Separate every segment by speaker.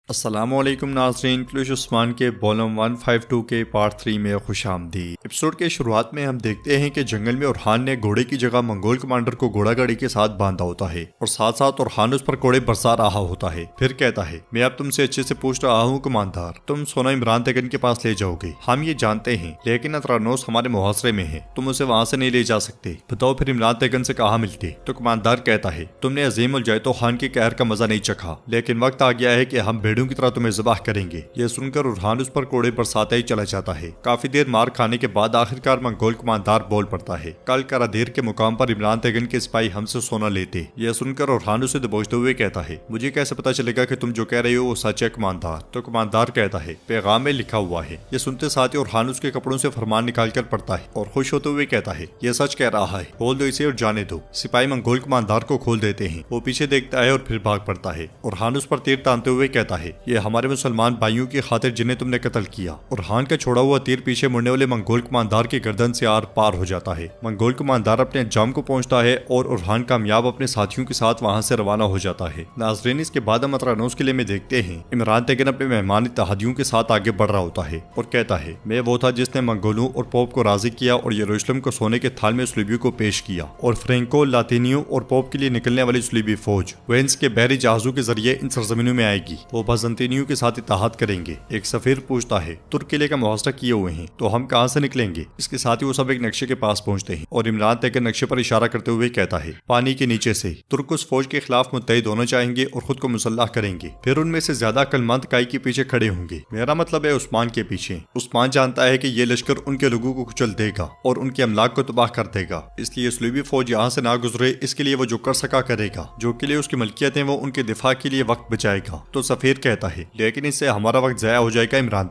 Speaker 1: अस्सलामुअलैकुम नाज़रीन, क्लूश उस्मान के वॉल्यूम 152 के पार्ट 3 में खुशामदीद। एपिसोड के शुरुआत में हम देखते हैं कि जंगल में उरहान ने घोड़े की जगह मंगोल कमांडर को घोड़ा गाड़ी के साथ बांधा होता है और साथ साथ उरहान उस पर घोड़े बरसा रहा होता है। फिर कहता है, मैं अब तुमसे अच्छे से पूछ रहा हूँ कमांडर, तुम सोना इमरान तेगन के पास ले जाओगे, हम ये जानते हैं, लेकिन अतरानोस हमारे मुहासरे में है, तुम उसे वहाँ से नहीं ले जा सकते, बताओ फिर इमरान तेगन से कहाँ मिलते। तो कमांडर कहता है, तुमने अजीम उल जैतो खान के कहर का मजा नहीं चखा, लेकिन वक्त आ गया है कि हम भेड़ों की तरह तुम्हें ज़बाह करेंगे। ये सुनकर उरहान उस पर कोड़े बरसाता ही चला जाता है। काफी देर मार खाने के बाद आखिरकार मंगोल कमांडर बोल पड़ता है, कल करादेर के मुकाम पर इमरान तेगन के सिपाही हमसे सोना लेते। यह सुनकर उरहान उसे दबोचते हुए कहता है, मुझे कैसे पता चलेगा कि तुम जो कह रहे हो वो सच है कमांडर। तो कमांडर कहता है, पैगाम में लिखा हुआ है। ये सुनते साथ ही उरहान उसके कपड़ों से फरमान निकाल कर पड़ता है और खुश होते हुए कहता है, यह सच कह रहा है, खोल दो इसे और जाने दो। सिपाही मंगोल कमांडर को खोल देते हैं। वो पीछे देखता है और फिर भाग पड़ता है। उरहान उस पर तीर तानते हुए कहता है, ये हमारे मुसलमान भाइयों की खातिर जिन्हें तुमने कत्ल किया। उरहान का छोड़ा हुआ तीर पीछे मुड़ने वाले मंगोल कमांडर की गर्दन से आर पार हो जाता है। मंगोल कमांडर अपने अंजाम को पहुंचता है और उरहान कामयाब अपने साथियों के साथ वहां से रवाना हो जाता है। नाज़रीन, इसके बाद हम अतरानोस किले में देखते हैं इमरान तेगन अपने मेहमान इत्तेहादियों के साथ आगे बढ़ रहा होता है और कहता है, मैं वो था जिसने मंगोलों और पोप को राजी किया और यरूशलेम को सोने के थाल में सलीबियों को पेश किया और फ्रेंको लातीनियों और पोप के लिए निकलने वाली सलीबी फौज वेंस के बहरी जहाजों के जरिए इन सरजमीनों में आएगी। वो बाज़ंतीनियों के साथ इत्तेहाद करेंगे। एक सफीर पूछता है, तुर्क किले का मुहासरा किए हुए हैं तो हम कहां से निकलेंगे। इसके साथ ही वो सब एक नक्शे के पास पहुंचते हैं और इमरान तेगन नक्शे पर इशारा करते हुए कहता है, पानी के नीचे से तुर्क उस फौज के खिलाफ मुत्तहिद होना चाहेंगे और खुद को मुसल्लह करेंगे। फिर उनमें से ज्यादा अक्लमंद काई के पीछे खड़े होंगे, मेरा मतलब है उस्मान के पीछे। उस्मान जानता है कि ये लश्कर उनके लोगों को कुचल देगा और उनके अमलाक को तबाह कर देगा, इसलिए सलीबी फौज यहाँ से ना गुजरे, इसके लिए वो जो कर सका करेगा। जो किले उसकी मलकियत है वो उनके दिफा के लिए वक्त बचाएगा। तो सफीर कहता है, लेकिन इससे हमारा वक्त जाया हो जाएगा इमरान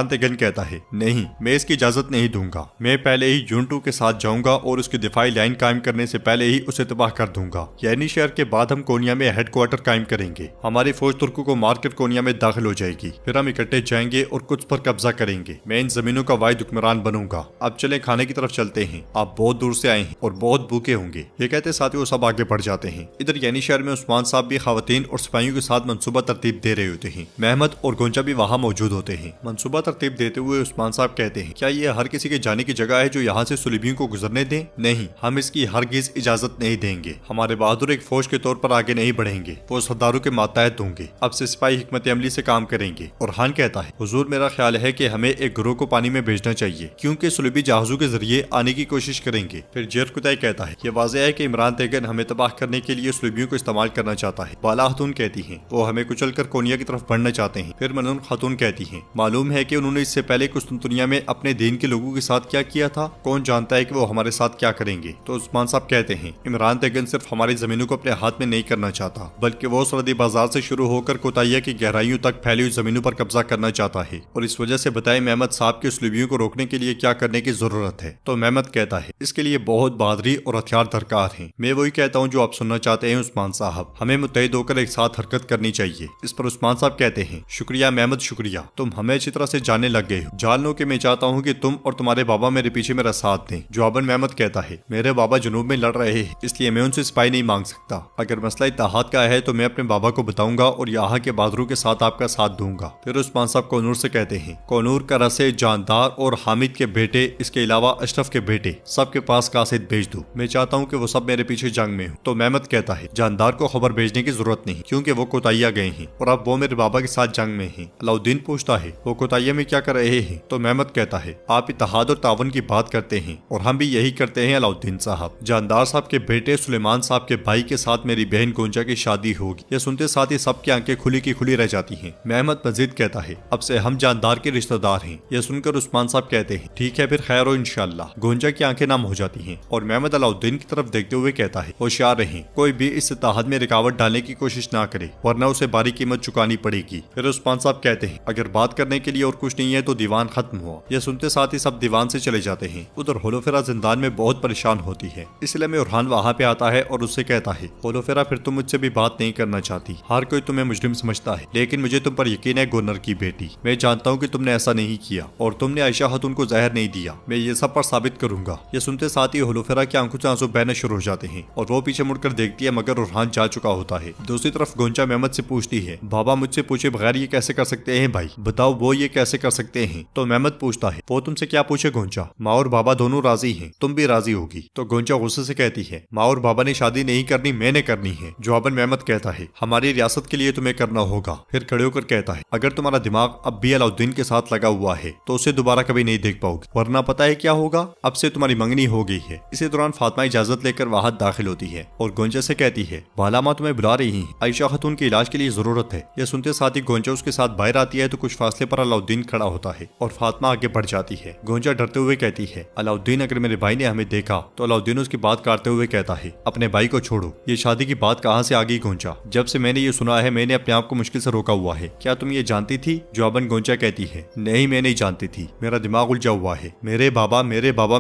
Speaker 1: तेगन कहता है, नहीं, मैं इसकी इजाजत नहीं दूंगा। मैं पहले ही यूनटू के साथ जाऊंगा और उसकी दिफाई लाइन कायम करने से पहले ही उसे तबाह कर दूंगा। यानी शहर के बाद हम कोनिया में हेडक्वार्टर कायम करेंगे। हमारी फौज तुर्कों को मारकर कोनिया में दाखिल हो जाएगी। फिर हम इकट्ठे जाएंगे और कुछ पर कब्जा करेंगे। मैं इन जमीनों का वाहिद हुक्मरान बनूंगा। अब चले खाने की तरफ चलते हैं, आप बहुत दूर से आए हैं और बहुत भूखे होंगे। ये कहते साथ ही वो सब आगे बढ़ जाते हैं। इधर यानी शहर में उस्मान साहब भी खवातीन और सिपाहियों के साथ मंसूबा तरतीब दे रहे होते हैं। महमद और गोंजा भी वहाँ मौजूद होते हैं। मंसूबा तरतीब देते हुए उस्मान साहब कहते हैं, क्या ये हर किसी के जाने की जगह है जो यहाँ से सलीबियों को गुजरने दें? नहीं, हम इसकी हरगिज इजाजत नहीं देंगे। हमारे बहादुर एक फौज के तौर पर आगे नहीं बढ़ेंगे, वो सरदारों के मातहत होंगे। अब से सिपाही हिकमत अमली से काम करेंगे। और खान कहता है, हुजूर मेरा ख्याल है कि हमें एक गिरोह को पानी में भेजना चाहिए, क्योंकि सलीबी जहाजों के जरिए आने की कोशिश करेंगे। फिर जेरकुताई कहता है, ये वाज़ेह है कि इमरान तेगन हमें तबाह करने के लिए सलीबियों को इस्तेमाल करना चाहता है। बाला खातून कहती है, वो हमें कुचल कर कोनिया की तरफ बढ़ना चाहते हैं। फिर मनून खातून कहती है, मालूम है कि उन्होंने इससे पहले कुस्तुनतुनिया में अपने दीन के लोगों के साथ क्या किया था, कौन जानता है कि वो हमारे साथ क्या करेंगे। तो उस्मान साहब कहते हैं, इमरान तेगन सिर्फ हमारी जमीनों को अपने हाथ में नहीं करना चाहता, बल्कि वो सरहदी बाजार से शुरू होकर कोताहिया की गहराइयों तक फैली हुई जमीनों पर कब्जा करना चाहता है। और इस वजह से बताए महमद साहब के सलीबियों को रोकने के लिए क्या करने की जरूरत है। तो महमद कहता है, इसके लिए बहुत बहादुरी और हथियार दरकार है। मैं वही कहता हूँ जो आप सुनना चाहते हैं उस्मान साहब, हमें मुत्तहिद होकर एक साथ हरकत करनी चाहिए। इस पर उस्मान साहब कहते हैं, शुक्रिया महमद, शुक्रिया, तुम हमें अच्छी तरह से जानने लग गए हो। जान लो कि मैं चाहता हूँ कि तुम और तुम्हारे बाबा मेरे पीछे मेरा साथ दें। जवाबन महमद कहता है, मेरे बाबा जुनूब में लड़ रहे हैं, इसलिए मैं उनसे सिपाही नहीं मांग सकता। अगर मसला इत्तेहाद का है तो मैं अपने बाबा को बताऊंगा और यहाँ के बहादुरों के साथ आपका साथ दूंगा। फिर उस्मान साहब कोनूर से कहते हैं, कोनूर का रसे जानदार और हामिद के बेटे, इसके अलावा अशरफ के बेटे, सबके पास कासिद भेज दो। मैं चाहता हूँ कि वो सब मेरे पीछे जंग में हो। तो महमद कहता है, जानदार को खबर भेजने की जरूरत नहीं, क्योंकि वो कोताहिया गए हैं और अब वो मेरे बाबा के साथ जंग में हैं। अलाउद्दीन पूछता है, वो कोताहिया में क्या कर रहे हैं? तो महमद कहता है, आप इत्तेहाद और तावन की बात करते हैं और हम भी यही करते हैं अलाउद्दीन साहब। जानदार साहब के बेटे सुलेमान साहब के भाई के साथ मेरी बहन गोंजा की शादी होगी। ये सुनते साथ ही सबकी आंखें खुली की खुली रह जाती हैं। महमद मजीद कहता है, अब से हम जानदार के रिश्तेदार हैं। यह सुनकर उस्मान साहब कहते हैं, ठीक है फिर खैर हो इंशाल्लाह। गोंजा की आंखें नम हो जाती हैं और महमद अलाउद्दीन की तरफ देखते हुए कहता है, होशियार रहें, कोई भी इस इत्तेहाद में रुकावट डालने की कोशिश ना करे, वरना उसे भारी कीमत चुकानी पड़ेगी। फिर उस्मान साहब कहते हैं, अगर बात करने के लिए और कुछ नहीं है तो दीवान खत्म हुआ। यह सुनते साथ ही सब दीवान से चले जाते हैं। उधर होलोफेरा जिंदान में बहुत परेशान होती है, इसलिए में उरहान वहाँ पे आता है और उससे कहता है, होलोफेरा फिर तुम मुझसे भी बात नहीं करना चाहती। हर कोई तुम्हें मुजरिम समझता है, लेकिन मुझे तुम पर यकीन है गवर्नर की बेटी। मैं जानता हूँ कि तुमने ऐसा नहीं किया और तुमने आयशा खातून को जहर नहीं दिया। मैं ये सब पर साबित करूंगा। ये सुनते साथ ही होलोफेरा की आंखों से आंसू बहने शुरू हो जाते हैं और वो पीछे मुड़कर देखती है, मगर उरहान जा चुका होता है। दूसरी तरफ गोंजा महमद से पूछती है, बाबा मुझसे पूछे बगैर ये कैसे कर सकते हैं भाई, बताओ वो ये कैसे कर सकते हैं। तो मेहमद पूछता है वो तुमसे क्या पूछे गोंचा, माँ और बाबा दोनों राजी हैं, तुम भी राजी होगी। तो गोंचा गुस्से से कहती है माँ और बाबा ने शादी नहीं करनी, मैंने करनी है। जवाबन मेहमद कहता है हमारी रियासत के लिए तुम्हें करना होगा। फिर खड़े होकर कहता है अगर तुम्हारा दिमाग अब भी अलाउद्दीन के साथ लगा हुआ है तो उसे दोबारा कभी नहीं देख पाओगे, वरना पता है क्या होगा, अब से तुम्हारी मंगनी हो गई है। इसी दौरान फातिमा इजाजत लेकर वहां दाखिल होती है और गोंचा से कहती है बाला माँ तुम्हें बुला रही है, आयशा खातून के इलाज के लिए जरूरत है। यह सुनते साथ ही गोंचा उसके साथ बाहर आती है तो कुछ फासले पर अलाउद्दीन खड़ा होता है और फातिमा आगे बढ़ जाती है। गोंचा डरते हुए कहती है अलाउद्दीन अगर मेरे भाई ने हमें देखा तो अलाउद्दीन उसकी बात काटते हुए कहता है अपने भाई को छोड़ो, ये शादी की बात कहाँ से आ गई गोंचा, जब से मैंने ये सुना है मैंने अपने आप को मुश्किल से रोका हुआ है, क्या तुम ये जानती थी। जवाबन गोंचा कहती है नहीं मैं नहीं जानती थी, मेरा दिमाग उलझा हुआ है, मेरे बाबा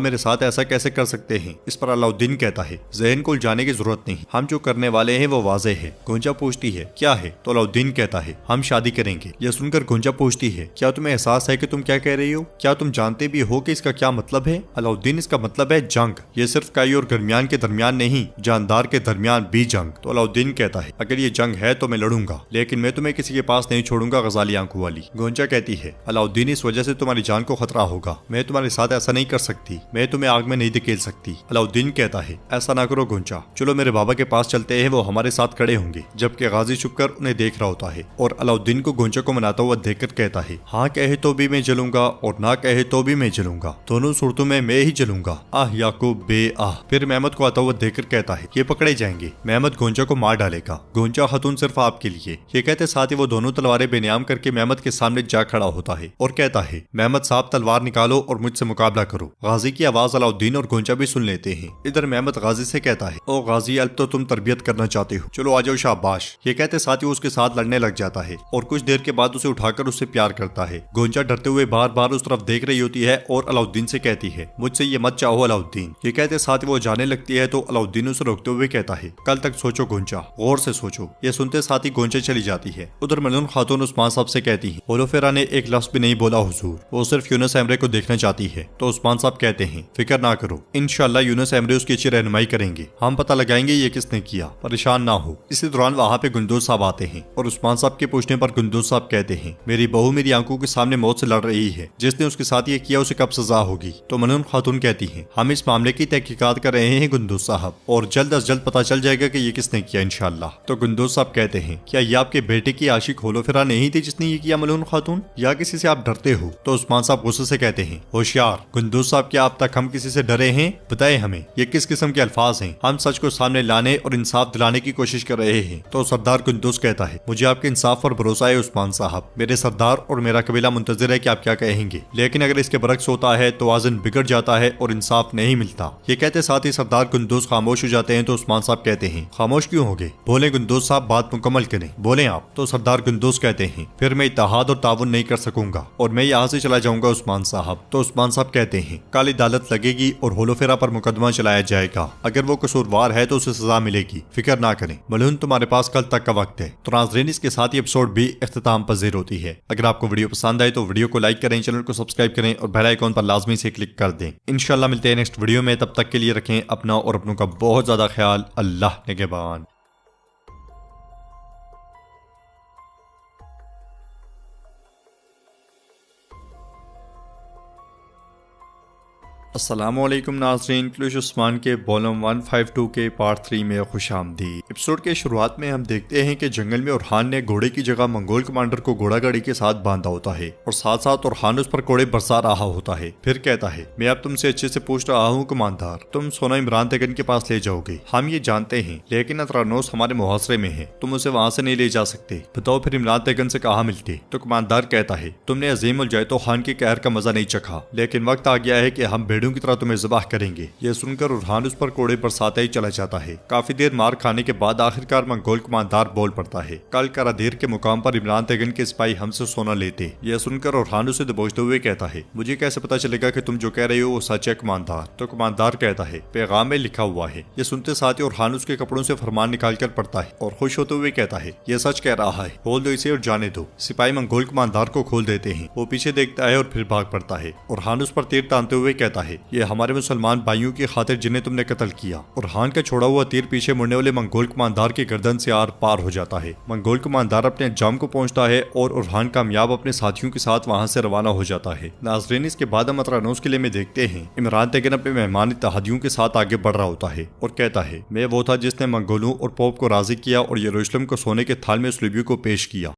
Speaker 1: मेरे साथ ऐसा कैसे कर सकते हैं। इस पर अलाउद्दीन कहता है जहन को उलझाने की जरूरत नहीं, हम जो करने वाले हैं वो वाज़ेह है। गोंचा पूछती है क्या है, तो अलाउद्दीन कहता है हम शादी करेंगे। यह सुनकर गोंचा पूछती है क्या तुम्हें एहसास है कि तुम क्या कह रही हो, क्या तुम जानते भी हो कि इसका क्या मतलब है। अलाउद्दीन इसका मतलब है जंग, ये सिर्फ काई और गर्मियान के दरमियान नहीं, जानदार के दरमियान भी जंग। तो अलाउद्दीन कहता है अगर ये जंग है तो मैं लड़ूंगा, लेकिन मैं तुम्हें किसी के पास नहीं छोड़ूंगा गजाली आंखों वाली। गोंचा कहती है अलाउद्दीन इस वजह से तुम्हारी जान को खतरा होगा, मैं तुम्हारे साथ ऐसा नहीं कर सकती, मैं तुम्हें आग में नहीं धकेल सकती। अलाउद्दीन कहता है ऐसा ना करो गोंचा, चलो मेरे बाबा के पास चलते हैं, वो हमारे साथ खड़े होंगे। जबकि गाजी छुपकर उन्हें देख रहा होता है और अलाउद्दीन को गोंचा को मनाता हुआ देखकर कहता है हाँ कहे तो भी मैं जलूंगा और ना कहे तो भी मैं जलूंगा, दोनों सूरतों में मैं ही जलूंगा। आह याकूब बे आह। फिर मेहमद को आता हुआ देखकर कहता है ये पकड़े जाएंगे, मेहमद गोंचा को मार डालेगा, गोंचा खातून सिर्फ आपके लिए। ये कहते साथ ही वो दोनों तलवारें बेनियाम करके मेहमद के सामने जा खड़ा होता है और कहता है मेहमद साहब तलवार निकालो और मुझसे मुकाबला करो। गाजी की आवाज अलाउद्दीन और गोंचा भी सुन लेते हैं। इधर मेहमद गाजी से कहता है ओ गाजी अब तो तुम तरबियत करना चाहते हो, चलो आ जाओ शाबाश। ये कहते साथ ही उसके साथ लड़ने लग जाता है और कुछ देर के बाद उसे उठाकर उससे प्यार करता है। गोंचा डरते हुए बार बार उस तरफ देख रही होती है और अलाउद्दीन से कहती है मुझसे ये मत चाहो अलाउद्दीन। ये कहते साथ ही वो जाने लगती है तो अलाउद्दीन उसे रोकते हुए कहता है कल तक सोचो गोंचा, गौर से सोचो। ये सुनते साथ ही गोंचा चली जाती है। उधर मलून खातून उस्मान साहब से कहती है होलोफेरा ने एक लफ्ज भी नहीं बोला हुजूर, वो सिर्फ यूनुस एमरे को देखना चाहती है। तो उस्मान साहब कहते हैं फिक्र ना करो, इंशाल्लाह यूनुस एमरे उसकी अच्छी रहनुमाई करेंगे, हम पता लगाएंगे ये किसने किया, परेशान ना हो। इसी दौरान वहाँ पे गुंदोज साहब आते हैं और उस्मान साहब के पूछने पर गुंदोज साहब कहते हैं मेरी बहू मेरी आंखों के सामने मौत से लड़ रही है, जिसने उसके साथ ये किया उसे कब सजा होगी। तो मनून खातून कहती है हम इस मामले की तहकीकात कर रहे हैं गुंदोज साहब और जल्द अज जल्द पता चल जाएगा कि ये किसने किया इंशाल्लाह। तो गुंदोज साहब कहते हैं क्या ये आपके बेटे की आशिक होलोफेरा नहीं थी जिसने ये किया मलून खातून, या किसी से आप डरते हो। तो उस्मान साहब गुस्से से कहते हैं होशियार गुंदोज साहब क्या अब तक हम किसी से डरे हैं, बताए हमें ये किस किस्म के अल्फाज हैं, हम सच को सामने लाने और इंसाफ दिलाने की कोशिश कर रहे हैं। तो सरदार गुंदोज कहता है मुझे आपके इंसाफ पर भरोसा है उस्मान साहब, मेरे सरदार और मेरा कबीला मुंतजिर है कि आप क्या कहेंगे, लेकिन अगर इसके बरक्स होता है तो वाजन बिगड़ जाता है और इंसाफ नहीं मिलता। ये कहते साथ ही सरदार गुंदोज खामोश हो जाते हैं। तो उस्मान साहब कहते हैं खामोश क्यों हो गए, बोले गुंदोज साहब बात मुकम्मल करें, बोले आप। तो सरदार गुंदोज कहते हैं फिर मैं इत्तेहाद और ताउन नहीं कर सकूंगा और मैं यहाँ से चला जाऊंगा उस्मान साहब। तो उस्मान साहब कहते हैं कल अदालत लगेगी और होलोफेरा पर मुकदमा चलाया जाएगा, अगर वो कसूरवार है तो उसे सजा मिलेगी, फिक्र ना करें मलून, तुम्हारे पास कल तक का वक्त है। तो नाज़रीन इसके साथ ही एपिसोड भी इख्तिताम पजीर होती है। अगर आपको वीडियो पसंद आए तो वीडियो को लाइक करें, चैनल को सब्सक्राइब करें और बेल आइकॉन पर लाजमी से क्लिक कर दें। इंशाल्लाह मिलते हैं नेक्स्ट वीडियो में, तब तक के लिए रखें अपना और अपनों का बहुत ज्यादा ख्याल। अल्लाह निगहबान। अस्सलामुअलैकुम नाज़रीन, क्लूश उस्मान के वॉल्यूम 152 के पार्ट 3 में खुशामदीद। एपिसोड के शुरुआत में हम देखते हैं कि जंगल में ओरहान ने घोड़े की जगह मंगोल कमांडर को घोड़ा गाड़ी के साथ बांधा होता है और साथ साथ ओरहान उस पर कोड़े बरसा रहा होता है। फिर कहता है मैं अब तुमसे अच्छे से पूछ रहा हूँ कमांडर, तुम सोना इमरान तेगन के पास ले जाओगे, हम ये जानते हैं, लेकिन अतरानोस हमारे मुहासरे में है, तुम उसे वहाँ से नहीं ले जा सकते, बताओ फिर इमरान तेगन से कहाँ मिलते। तो कमांडर कहता है तुमने अजीम उल जैतो खान के कहर का मजा नहीं चखा, लेकिन वक्त आ गया है कि हम भेड़ों की तरह तुम्हें ज़बाह करेंगे। यह सुनकर ओरहान उस पर कोड़े बरसाता ही चला जाता है। काफी देर मार खाने के बाद आखिरकार मंगोल कमांडर बोल पड़ता है कल करादेर के मुकाम पर इमरान तेगन के सिपाही हमसे सोना लेते। यह सुनकर ओरहान उसे दबोचते हुए कहता है मुझे कैसे पता चलेगा कि तुम जो कह रहे हो वो सच है कमांडर। तो कमांडर कहता है पैगाम में लिखा हुआ है। यह सुनते साथ ही ओरहान उसके कपड़ों से फरमान निकाल कर पढ़ता है और खुश होते हुए कहता है यह सच कह रहा है, खोल दो इसे और जाने दो। सिपाही मंगोल कमांडर को खोल देते हैं। वो पीछे देखता है और फिर भाग पड़ता है। ओरहान उस पर तीर तानते हुए कहता है है, ये हमारे मुसलमान भाइयों की खातिर जिन्हें तुमने कत्ल किया। उरहान का छोड़ा हुआ तीर पीछे मुड़ने वाले मंगोल कमांडर की गर्दन से आर पार हो जाता है। मंगोल कमांडर अपने अंजाम को पहुंचता है और उरहान कामयाब अपने साथियों के साथ वहां से रवाना हो जाता है। नाजरीन, इसके बाद हम अतरानोस किले में देखते हैं इमरान तेगन अपने मेहमान इत्तेहादियों के साथ आगे बढ़ रहा होता है और कहता है, मैं वो था जिसने मंगोलों और पोप को राजी किया और यरूशलेम को सोने के थाल में सलीबियों को पेश किया।